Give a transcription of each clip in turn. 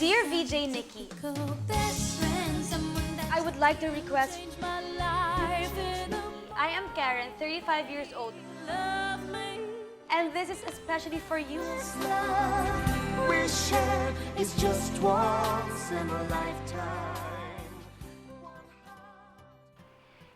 Dear VJ Nikki, I would like to request. I am Karen, 35 years old, and this is especially for you. We share is just once in a lifetime.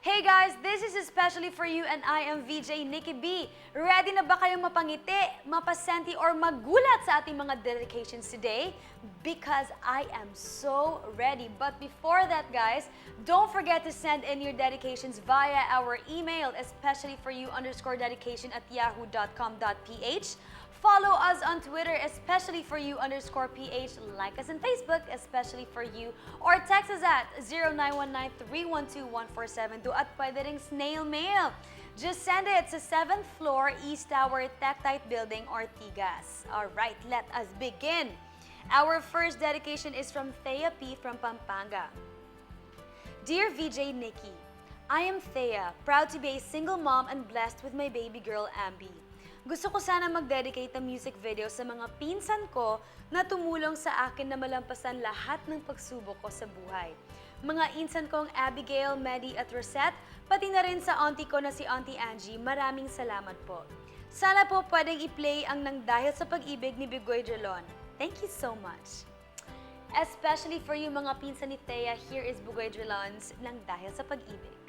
Hey guys, this is especially for you and I am VJ Nikki B. Ready na ba kayong mapangiti, mapasenti, or magulat sa ating mga dedications today? Because I am so ready. But before that guys, don't forget to send in your dedications via our email, especially for you _dedication@yahoo.com.ph. Follow us on Twitter, especially for you _PH. Like us on Facebook, especially for you. Or text us at 0919-312-1472 at pwede ring snail mail. Just send it sa 7th floor, East Tower, Tectite Building, Ortigas. Alright, let us begin. Our first dedication is from Thea P. from Pampanga. Dear VJ Nikki, I am Thea, proud to be a single mom and blessed with my baby girl, Ambi. Gusto ko sana mag-dedicate ng music video sa mga pinsan ko na tumulong sa akin na malampasan lahat ng pagsubok ko sa buhay. Mga insan kong Abigail, Maddie at Rosette, pati na rin sa auntie ko na si Auntie Angie, maraming salamat po. Sana po pwedeng i-play ang Nang Dahil sa Pag-ibig ni Bigoy Drilon. Thank you so much. Especially for you mga pinsan ni Thea, here is Bigoy Drilon's Nang Dahil sa Pag-ibig.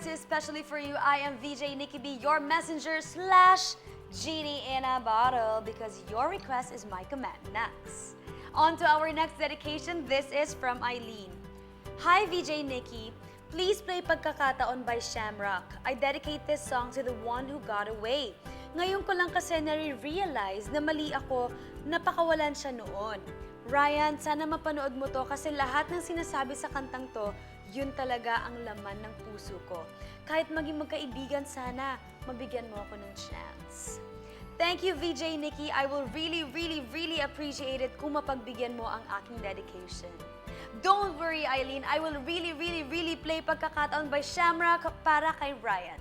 Especially for you, I am VJ Nikki B, your messenger slash genie in a bottle, because your request is my command. Next. On to our next dedication. This is from Eileen. Hi VJ Nikki, please play Pagkakataon by Shamrock. I dedicate this song to the one who got away. Ngayon ko lang kasi nare-realize na mali ako, napakawalan siya noon. Ryan, sana mapanood mo to kasi lahat ng sinasabi sa kantang to, yun talaga ang laman ng puso ko. Kahit maging magkaibigan sana, mabigyan mo ako ng chance. Thank you, VJ Nikki. I will really appreciate it kung mapagbigyan mo ang aking dedication. Don't worry, Eileen. I will really play Pagkakataon by Shamrock para kay Ryan.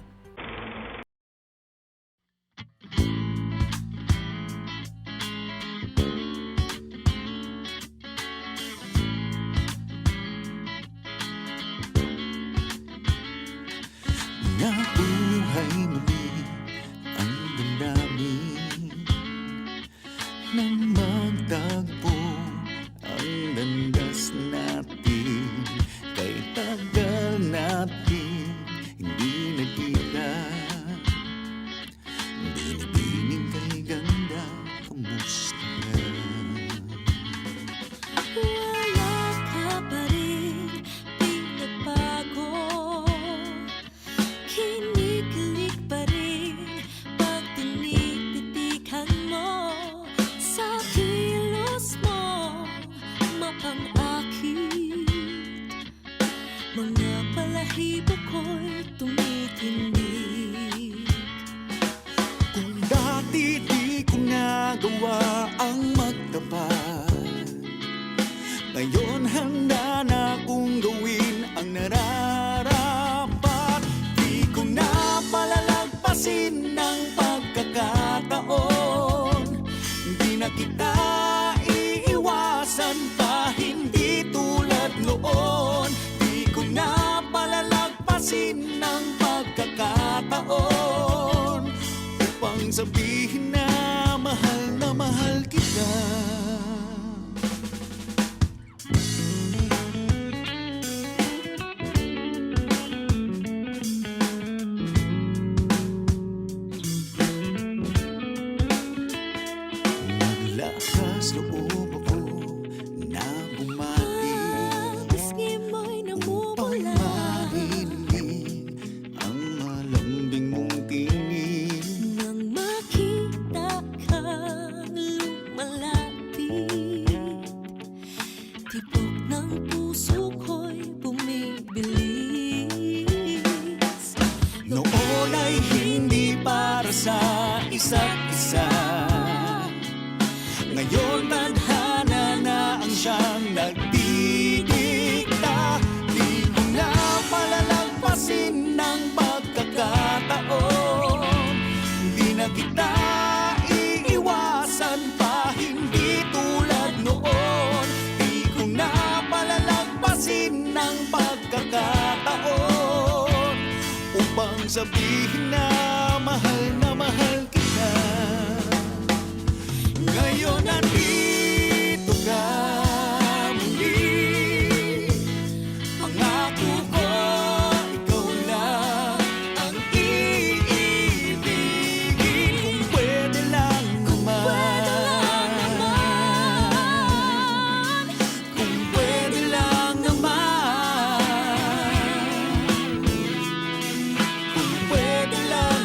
Nabuhay muli ang damdamin nang magtagpo ang landas natin. Kay tagal natin hindi nagkita, binibining kay ganda, kamusta ka? Wala ka pa rin, di nagbago. Kinikilig pa rin pag tinititikan mo. Sa kilos mo, mapang-akit. Mga balahibo ko'y tumitindig. Kung dati di ko nagawa ang magtapat, ngayon handa na kong gawin ang nararapat. Di ko na palalagpasin ng pagkakataon. Di na kita iiwasan pa, hindi tulad noon. Di ko na palalagpasin ng pagkakataon upang sabihin na mahal kita. Naglakas loob ako na bumati Pisngi mo'y upang namumula. marinig ang malambing mong tinig. Nang makita kang lumalapit, tibok ng puso ko'y bumibilis. Noon ay hindi para sa isa't isa, ngayon tadhana na ang siyang nagdidikta. Di ko na palalagpasin ng pagkakataon. Di na kita iiwasan pa, hindi tulad noon. Di ko na palalagpasin ng pagkakataon upang sabihin na mahal kita. Ngayon nandito ka muli. Pangako ko, ikaw lang ang iibigin. Kung pwede lang naman, kung pwede lang naman, kung pwede lang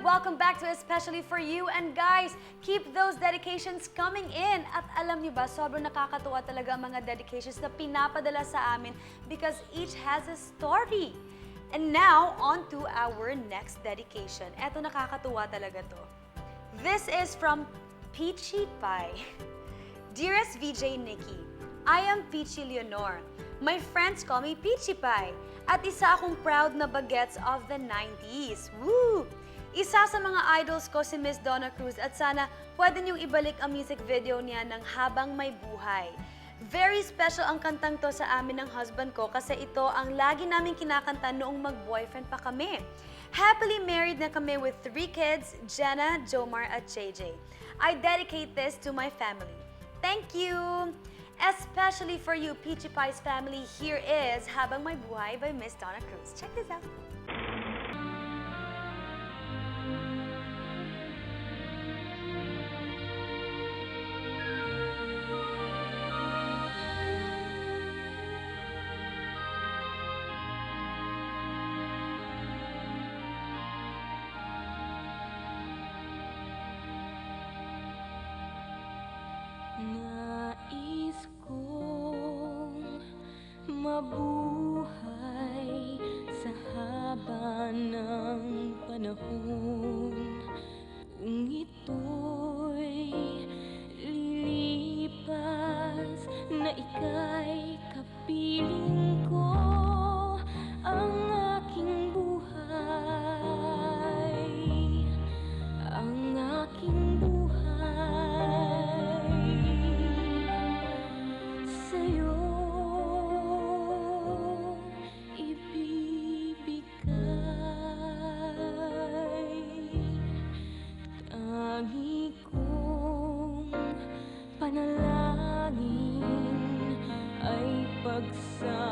welcome back to Especially For You. And guys, keep those dedications coming in. At alam niyo ba, sobrang nakakatuwa talaga ang mga dedications na pinapadala sa amin because each has a story. And now, on to our next dedication. Eto, nakakatuwa talaga to. This is from Peachy Pie. Dearest VJ Nikki, I am Peachy Leonor. My friends call me Peachy Pie. At isa akong proud na bagets of the 90s. Woo! Isa sa mga idols ko si Miss Donna Cruz at sana pwede niyong ibalik ang music video niya ng Habang May Buhay. Very special ang kantang to sa amin ng husband ko kasi ito ang lagi namin kinakanta noong mag-boyfriend pa kami. Happily married na kami with 3 kids, Jenna, Jomar at JJ. I dedicate this to my family. Thank you! Especially for you, Peachy Pie's family, here is Habang May Buhay by Miss Donna Cruz. Check this out. Nais kong mabuhay sa haba ng panahon. Kung ito'y lilipas na ika'y kapiling ko, ang aking buhay, ang aking buhay sa'yo ibibigay. Tangi kong panalangin ay pagsama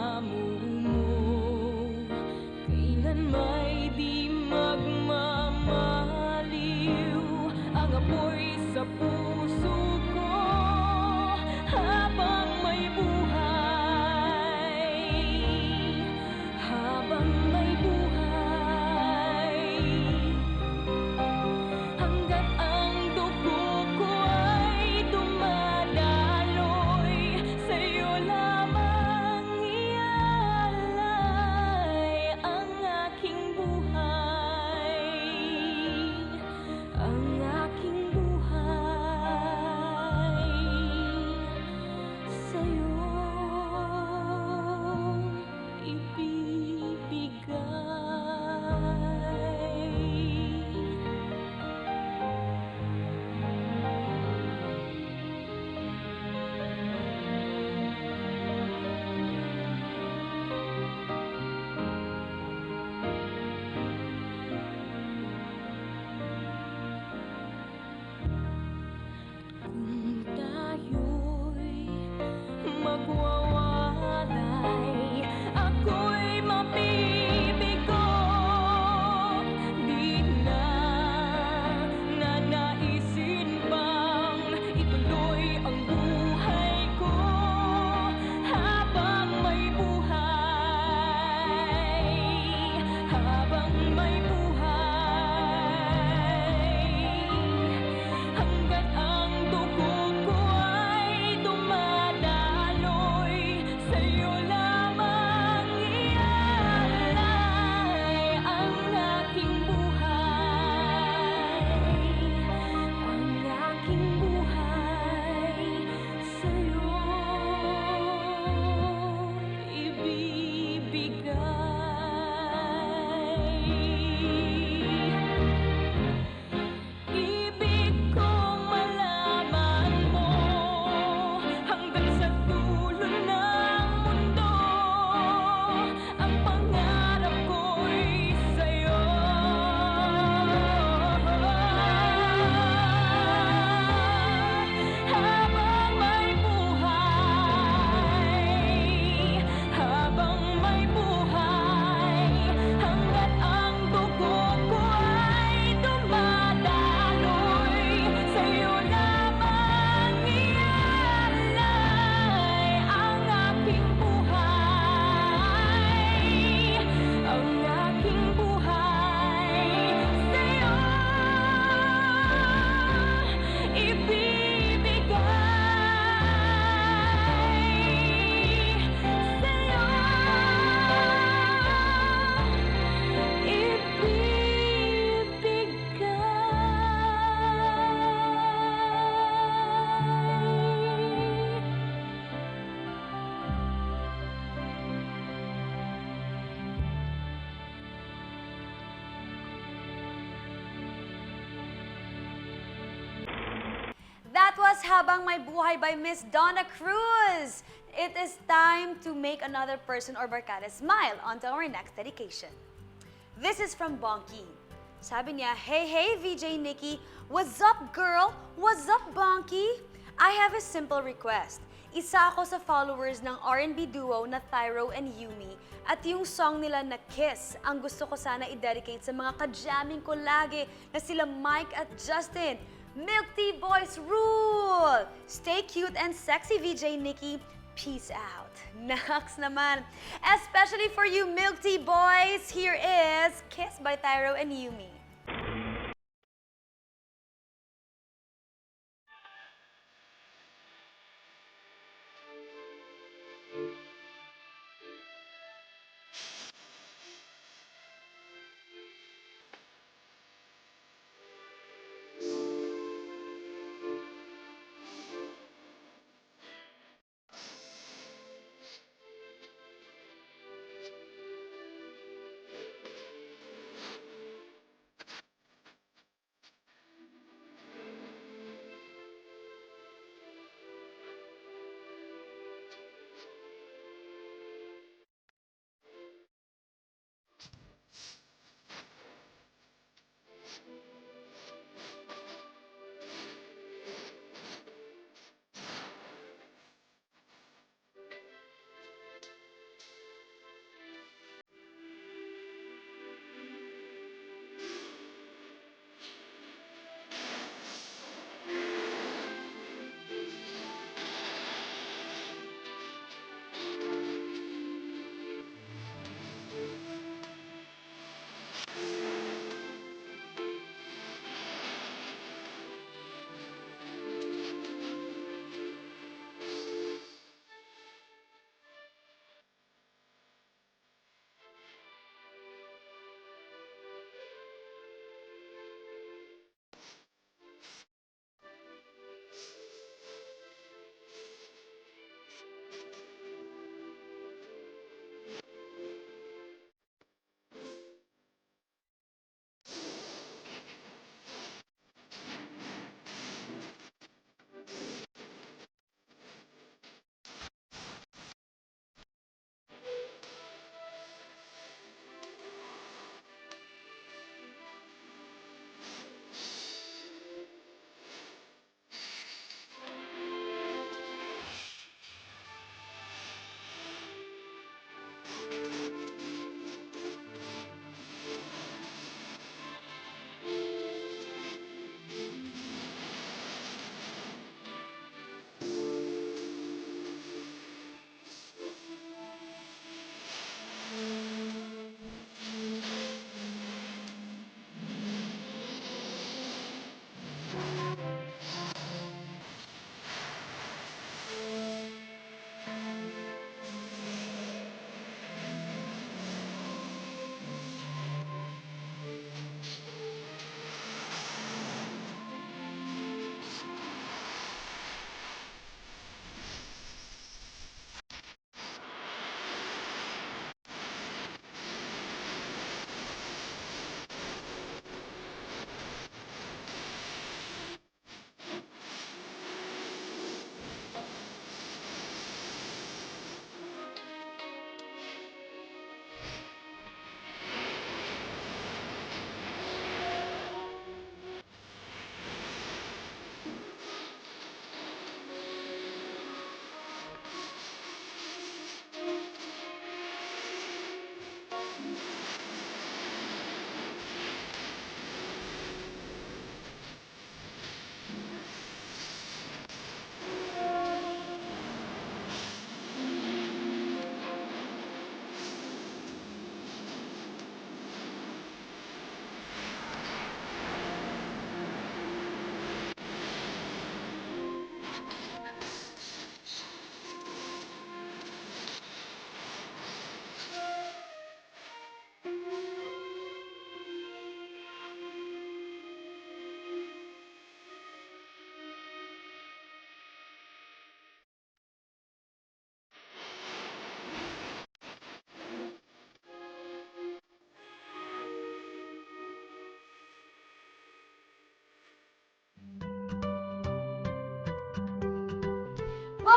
was Habang May Buhay by Miss Donna Cruz. It is time to make another person or barkada smile. On to our next dedication. This is from Bonky. Sabi niya, hey, hey, VJ Nikki. What's up, girl? What's up, Bonky? I have a simple request. Isa ako sa followers ng R&B duo na Thyro and Yumi at yung song nila na Kiss ang gusto ko sana i-dedicate sa mga kajamming ko lagi na sila Mike at Justin. Milk Tea Boys rule! Stay cute and sexy, VJ Nikki. Peace out. Next naman, especially for you Milk Tea Boys, here is Kiss by Thyro and Yumi.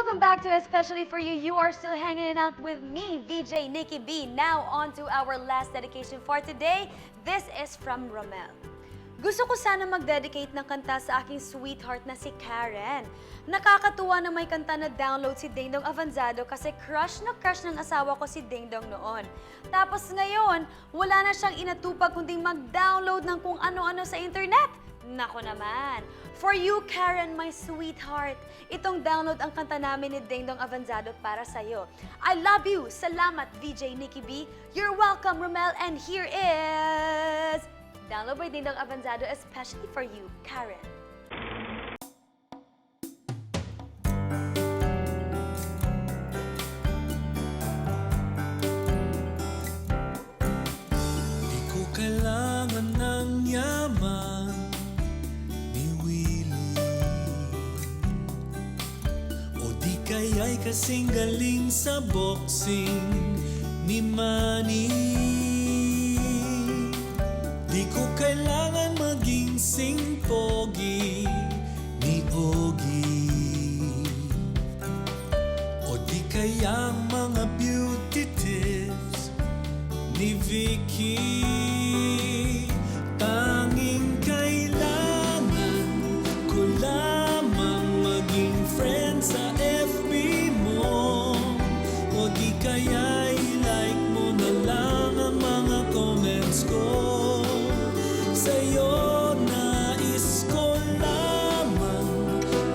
Welcome back to Especially For You. You are still hanging out with me, VJ Nikki B. Now on to our last dedication for today. This is from Romel. Gusto ko sana mag-dedicate ng kanta sa aking sweetheart na si Karen. Nakakatuwa na may kanta na download si Dingdong Avanzado kasi crush na crush ng asawa ko si Dingdong noon. Tapos ngayon, wala na siyang inatupag kundi mag-download ng kung ano-ano sa internet. Nako naman. For you, Karen, my sweetheart, itong download ang kanta namin ni Dingdong Avanzado para sa'yo. I love you. Salamat, VJ Nikki B. You're welcome, Romel. And here is... Download by Dingdong Avanzado, especially for you, Karen. Di ko kailangan ng yaman ni Willie, o di kaya'y kasing galing sa boxing ni Manny. Di ko kailangan maging sing-pogi ni Ogie, o di kaya mga beauty tips ni Vicky. Tanging kailangan ko lamang maging friend sa FB mo, o di kaya i-like mo na lang ang mga comments ko. Sa'yo nais ko lamang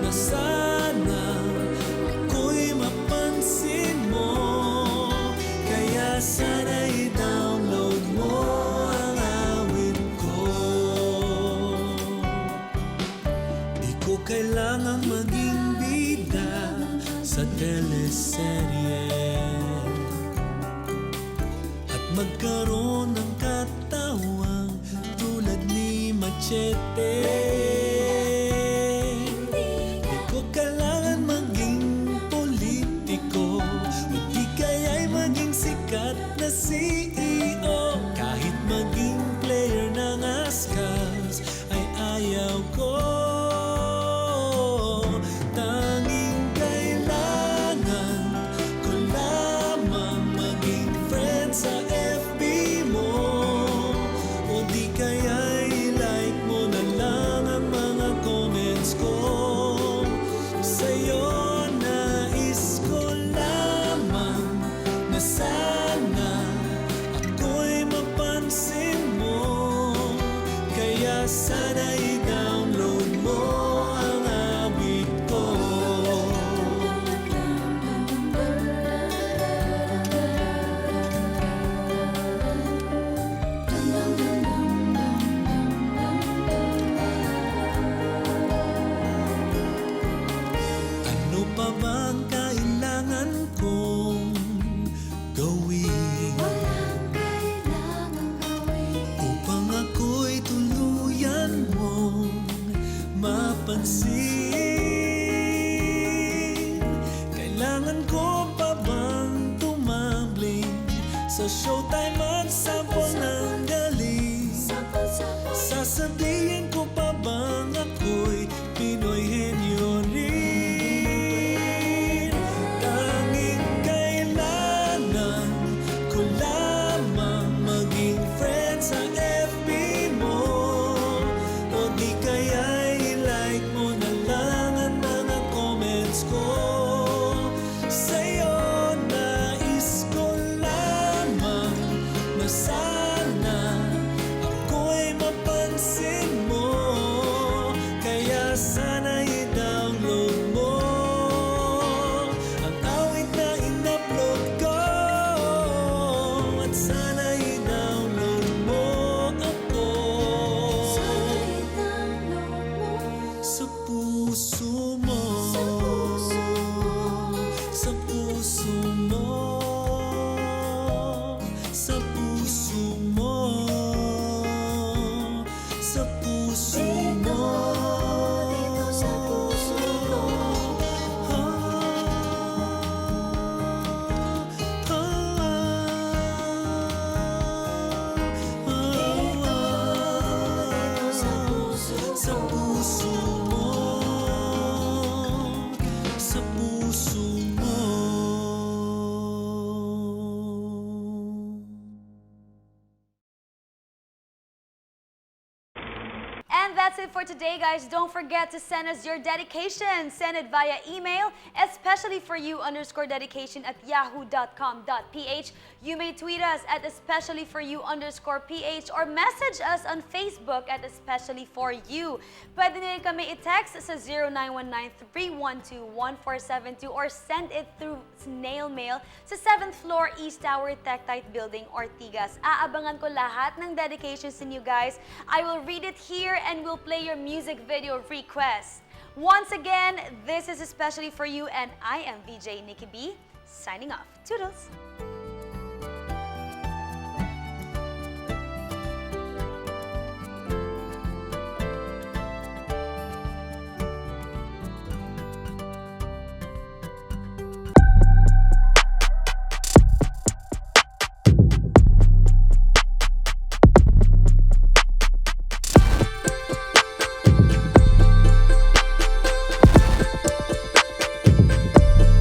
na sana ako'y mapansin mo, kaya sana i-download mo ang awit ko. Di ko kailangang maging bida sa teleserye at magkaroon ng katawang tulad ni Machete. Di ko kailangan maging politiko, o di kaya'y maging sikat na CEO. Kahit maging player ng Ascals ay ayaw ko. Tanging kailangan ko lamang maging friend sa FB mo, o di kaya i-like mo na lang ang mga comments ko. Sa'yo nais ko lamang na sana ako'y mapansin mo, kaya sana i-download mo ang awit ko. Ano pa bang kailangan kong gawin upang ako'y tuluyan mong mapansin? Kailangan ko pa bang tumambling sa showtime at sample ng galing? Sasabihin ko pa bang ako'y Pinoy henyo rin? Tanging kailangan ko lamang maging friend sa FB mo, o di kaya i-like mo na lang ang mga comments ko. Sa'yo nais ko lamang na sana ako'y mapansin that's it for today, guys. Don't forget to send us your dedication. Send it via email, especially for you _dedication at yahoo.com.ph. You may tweet us at especially for you _ph or message us on Facebook at especially for you. Pwede nyo kami i-text sa 0919-312-1472 or send it through snail mail sa 7th floor East Tower Tectite Building, Ortigas. Aabangan ko lahat ng dedications ninyo, guys. I will read it here and we'll play your music video request. Once again, this is especially for you and I am VJ Nikki B, signing off. Toodles!